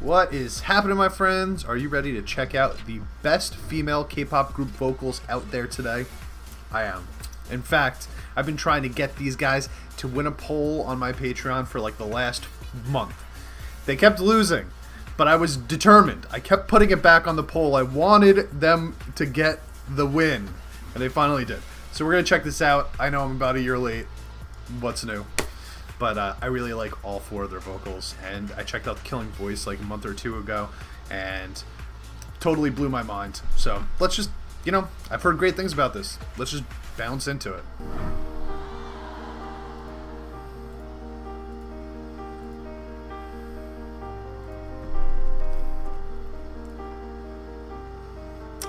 What is happening, my friends? Are you ready to check out the best female K-pop group vocals out there today? I am. In fact, I've been trying to get these guys to win a poll on my Patreon for like the last month. They kept losing, but I was determined. I kept putting it back on the poll. I wanted them to get the win, and they finally did. So we're going to check this out. I know I'm about a year late. What's new? But I really like all four of their vocals, and I checked out the Killing Voice like a month or two ago, and totally blew my mind. So let's just, I've heard great things about this. Let's just bounce into it.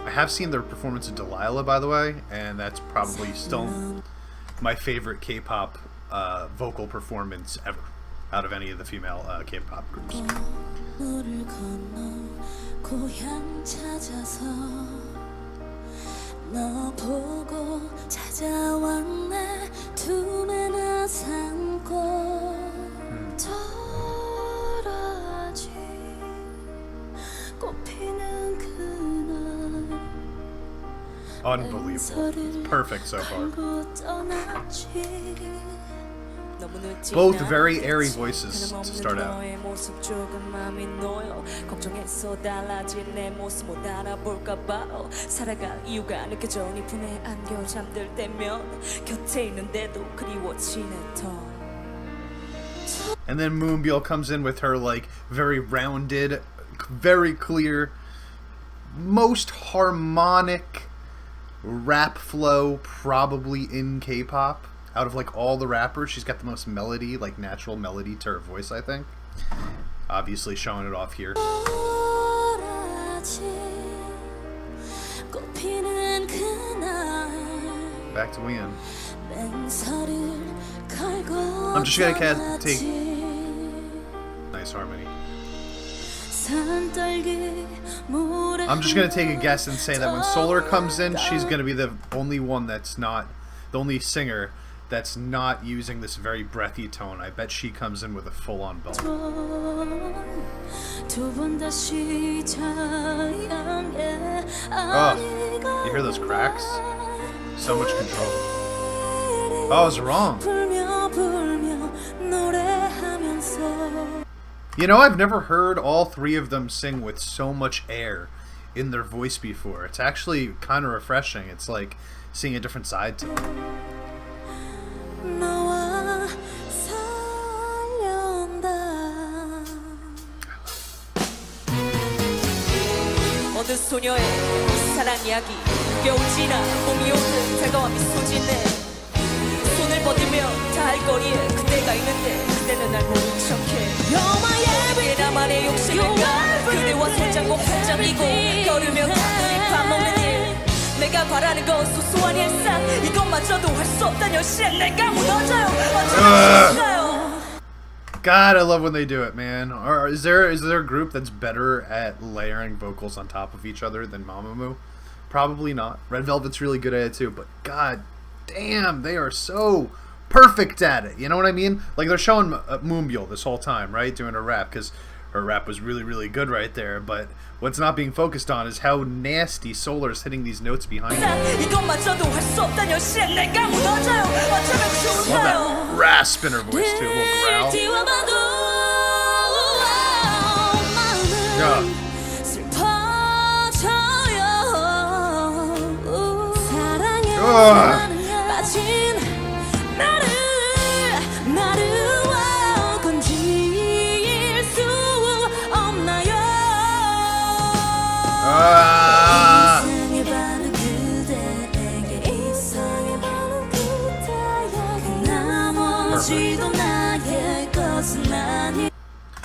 I have seen their performance of Delilah, by the way, and that's probably still my favorite K-pop vocal performance ever out of any of the female K-pop groups. Unbelievable. It's perfect so far. Both very airy voices to start out. And then Moonbyul comes in with her like very rounded, very clear, most harmonic rap flow probably in K-pop. Out of like all the rappers, she's got the most melody, like natural melody to her voice, I think. Obviously showing it off here. Back to Wheein. I'm just gonna take nice harmony. I'm just gonna take a guess and say that when Solar comes in, she's gonna be the only one that's not, the only singer that's not using this very breathy tone. I bet she comes in with a full-on belt. Oh, you hear those cracks? So much control. Oh, I was wrong. I've never heard all three of them sing with so much air in their voice before. It's actually kind of refreshing. It's like seeing a different side to them. 소녀의 사랑 이야기 겨우 지나 봄이 오듯 다가와 미소 짓네 손을 뻗으며 닿을 거리에 그대가 있는데 그대는 날 모른 척해 그게 나만의 욕심인가 그대와 손잡고 팔짱이고 걸으며 가끔히 밥 먹는 일 내가 바라는 건 소소한 일상 이것마저도 할 수 없단 열시에 내가 무너져요 어쩌면 God, I love when they do it, man. Or is there a group that's better at layering vocals on top of each other than Mamamoo? Probably not. Red Velvet's really good at it too, but god damn, they are so perfect at it. You know what I mean? Like they're showing Moonbyul this whole time, right? Doing her rap, because her rap was really, really good right there. But what's not being focused on is how nasty Solar's hitting these notes behind her. Love that rasp in her voice too, a little growl. Yeah.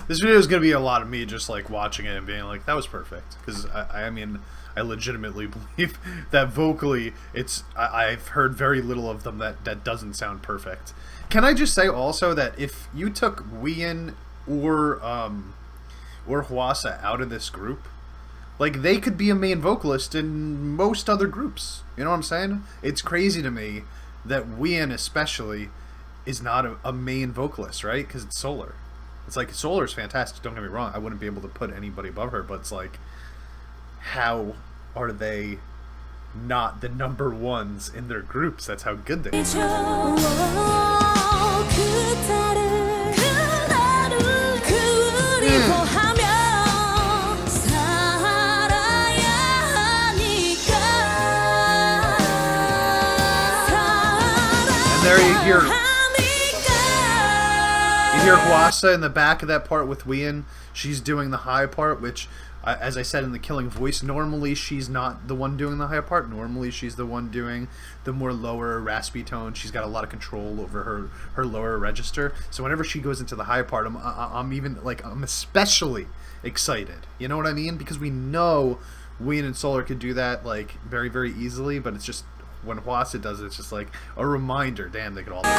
This video is going to be a lot of me just like watching it and being like, that was perfect. Because I mean, I legitimately believe that vocally, I've heard very little of them that doesn't sound perfect. Can I just say also that if you took Wheein or Hwasa out of this group, like they could be a main vocalist in most other groups. You know what I'm saying? It's crazy to me that Wheein especially is not a main vocalist, right? Because it's Solar. It's like Solar's fantastic, don't get me wrong. I wouldn't be able to put anybody above her, but it's like, how are they not the number ones in their groups? That's how good they are. And there you hear Hwasa in the back of that part with Wheein. She's doing the high part, which, as I said in the Killing Voice, normally she's not the one doing the high part. Normally she's the one doing the more lower, raspy tone. She's got a lot of control over her lower register. So whenever she goes into the high part, I'm especially excited. You know what I mean? Because we know Wheein and Solar could do that like very, very easily, but it's just when Hwasa does it, it's just like a reminder. Damn, they could all do it.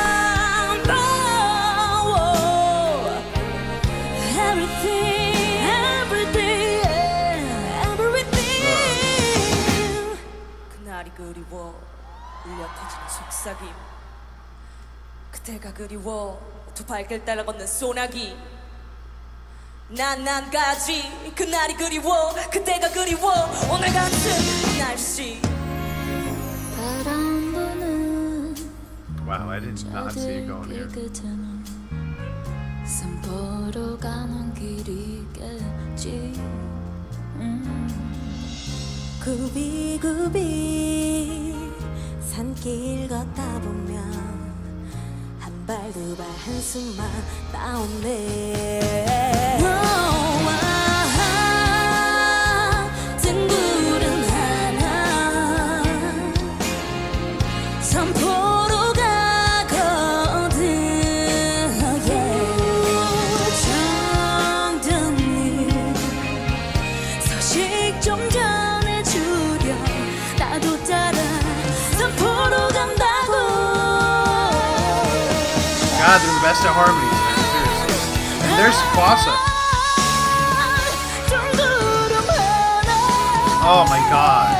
그날이 그리워 울려 터지는 속삭임 그때가 그리워 두 발길 따라 걷는 소나기 난까지 그날이 그리워 그때가 그리워 오늘 같은 날씨 바람 부는 Wow, I did not see you going here. 산보러 가는 길이겠지 굽이굽이 산길 걷다 보면 한 발 두 발 한숨만 나오네 너와 뜬구름 하나 산보러 가거든 정든이 소식 좀 전해주렴 나도 따라 산보러 간다고 God, they're the best at harmonies, man. Seriously. And there's Hwasa. Oh my god.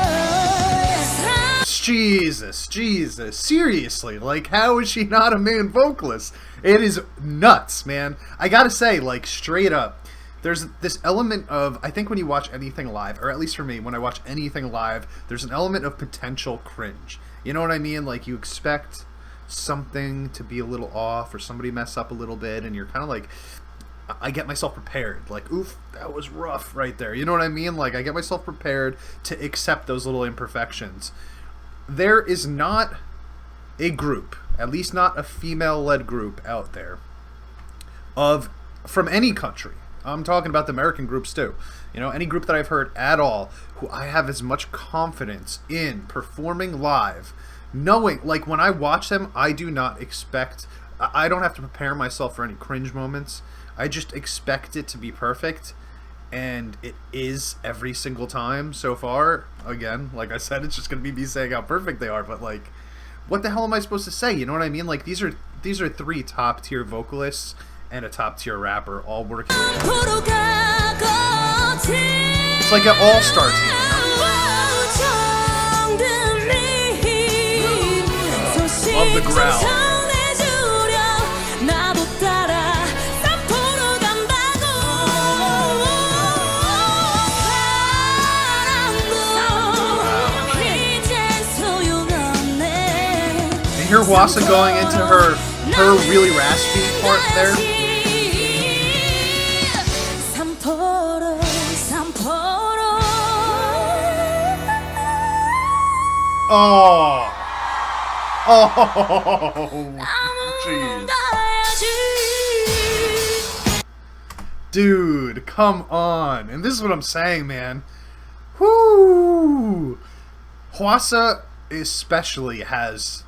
Jesus. Seriously, like, how is she not a main vocalist? It is nuts, man. I gotta say, like, straight up, there's this element of, I think when you watch anything live, or at least for me, when I watch anything live, there's an element of potential cringe. You know what I mean? Like, you expect something to be a little off, or somebody mess up a little bit, and you're kind of like, I get myself prepared. Like, oof, that was rough right there. You know what I mean? Like, I get myself prepared to accept those little imperfections. There is not a group, at least not a female-led group out there, from any country. I'm talking about the American groups too. You know, any group that I've heard at all, who I have as much confidence in performing live, knowing, like, when I watch them, I do not expect, I don't have to prepare myself for any cringe moments. I just expect it to be perfect, and it is every single time so far. Again, like I said, it's just going to be me saying how perfect they are, but, like, what the hell am I supposed to say? You know what I mean? Like, these are three top-tier vocalists and a top-tier rapper all working together. It's like an all-star team, you know? Love the growl. And hear Hwasa going into her really raspy part there. Oh, jeez. Dude, come on. And this is what I'm saying, man. Whoo! Hwasa especially has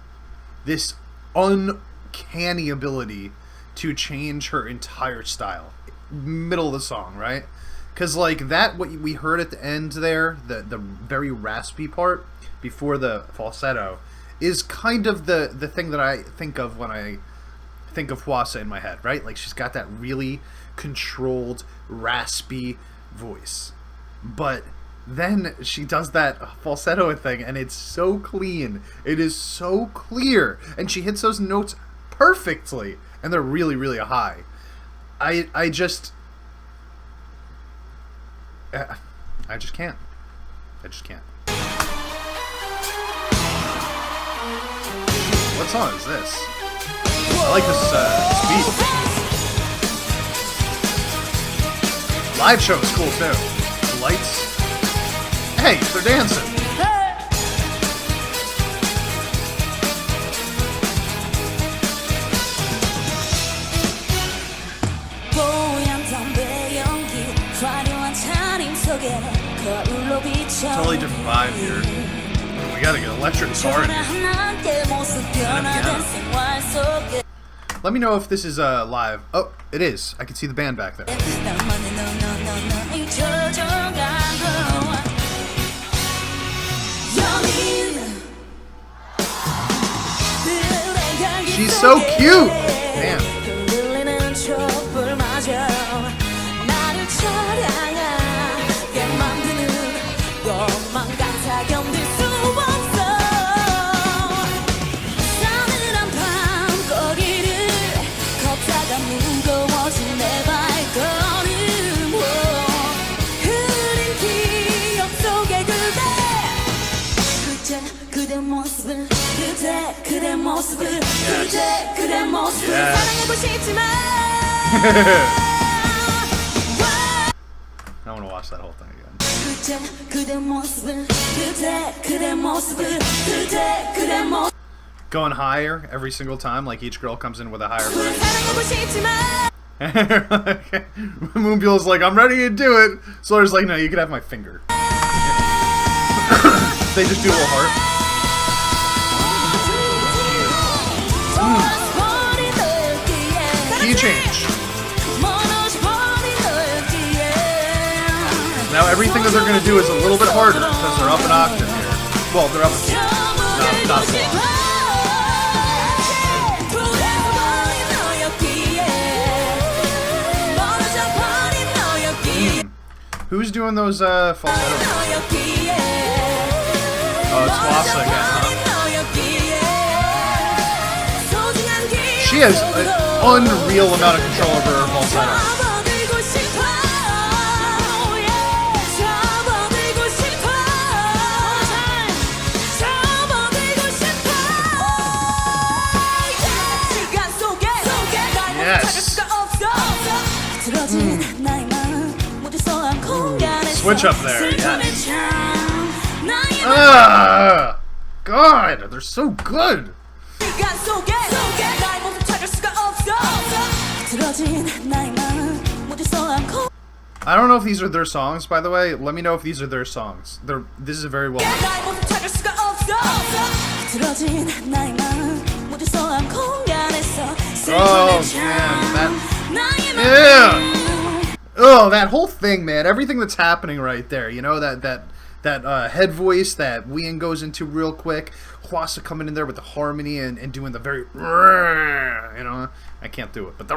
this uncanny ability to change her entire style. Middle of the song, right? Because, like, that, what we heard at the end there, the very raspy part before the falsetto, is kind of the thing that I think of when I think of Hwasa in my head, right? Like, she's got that really controlled, raspy voice. But then she does that falsetto thing, and it's so clean. It is so clear. And she hits those notes perfectly. And they're really, really high. I just can't. I just can't. What song is this? I like this beat. Live show is cool too. The lights. Hey, they're dancing. Totally different vibe here. We gotta get electric guitar in here. Let me know if this is live. Oh, it is. I can see the band back there. She's so cute! Damn. I want to watch that whole thing again. Going higher every single time, like each girl comes in with a higher version. Moonbill's like, I'm ready to do it. Solar's like, no, you could have my finger. They just do a little heart. Key change. Now everything that they're going to do is a little bit harder because they're up an octave here. Well, they're up a key. Not Who's doing those falsettos? Oh, it's Wassa again, huh? She has an unreal amount of control over her falsetto. Yes. Switch up there. Yes. God, they're so good. I don't know if these are their songs, by the way. Let me know if these are their songs. This is a very well done. Oh man, oh, that whole thing, man. Everything that's happening right there. You know, that head voice that Wien goes into real quick. Wassa coming in there with the harmony and doing the very, you know, I can't do it, but the.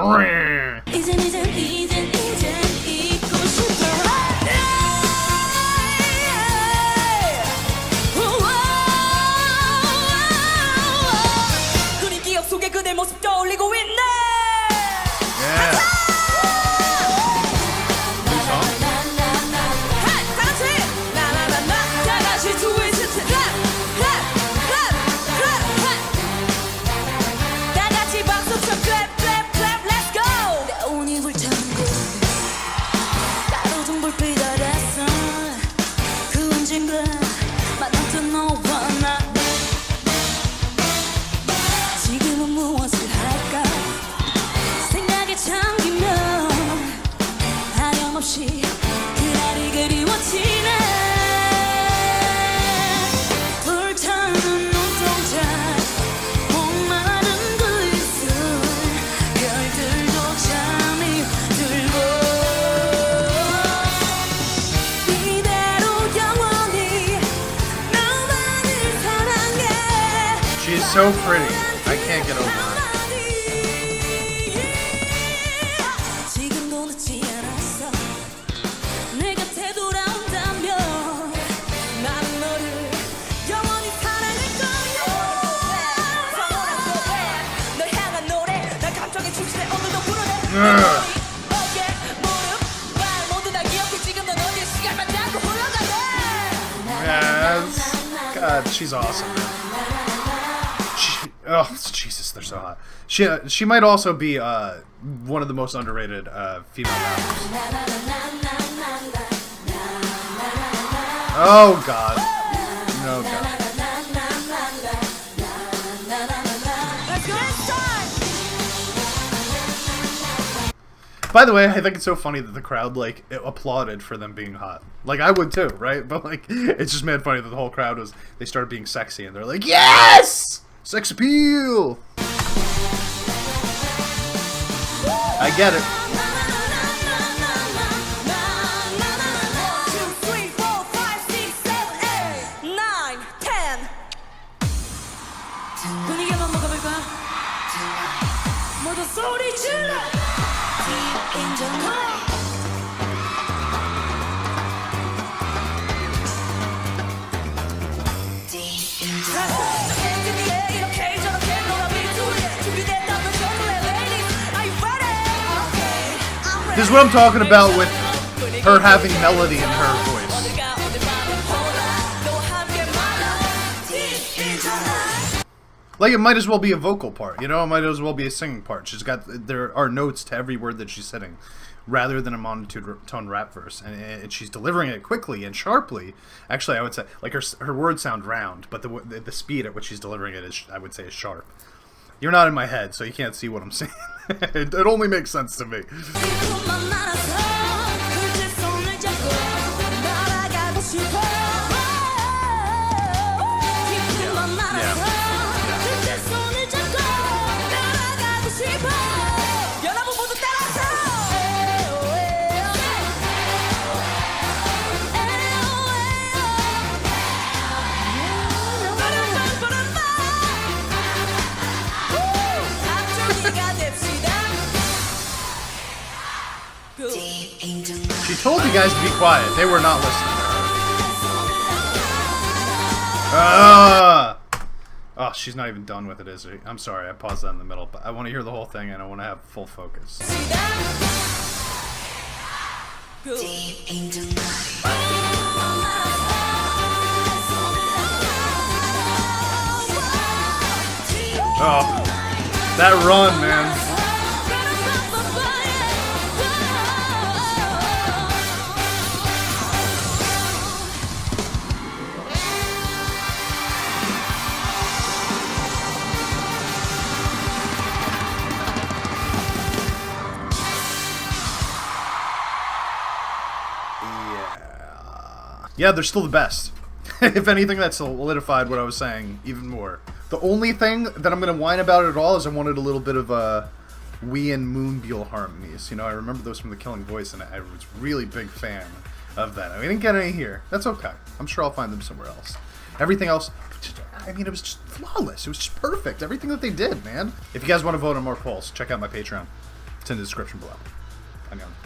She's so pretty. I can't get over her. She's awesome, man. Oh, Jesus, they're so hot. She might also be one of the most underrated female rappers. Oh, God. No, God. By the way, I think it's so funny that the crowd, like, applauded for them being hot. Like, I would too, right? But, like, it's just mad funny that the whole crowd was, they started being sexy, and they're like, yes! Sex appeal! I get it. This is what I'm talking about with her having melody in her voice. Like, it might as well be a vocal part, you know? It might as well be a singing part. There are notes to every word that she's singing, rather than a monotone rap verse. And she's delivering it quickly and sharply. Actually, I would say, like, her words sound round, but the speed at which she's delivering it is, I would say, is sharp. You're not in my head, so you can't see what I'm saying. It only makes sense to me. She told you guys to be quiet. They were not listening to her. Oh, she's not even done with it, is she? I'm sorry, I paused that in the middle, but I want to hear the whole thing and I want to have full focus. Oh, that run, man. Yeah, they're still the best. If anything, that solidified what I was saying even more. The only thing that I'm going to whine about at all is I wanted a little bit of Wee and Moonbeal harmonies. You know, I remember those from The Killing Voice, and I was really big fan of that. We didn't get any here. That's okay. I'm sure I'll find them somewhere else. Everything else, I mean, it was just flawless. It was just perfect. Everything that they did, man. If you guys want to vote on more polls, check out my Patreon. It's in the description below. I'm young.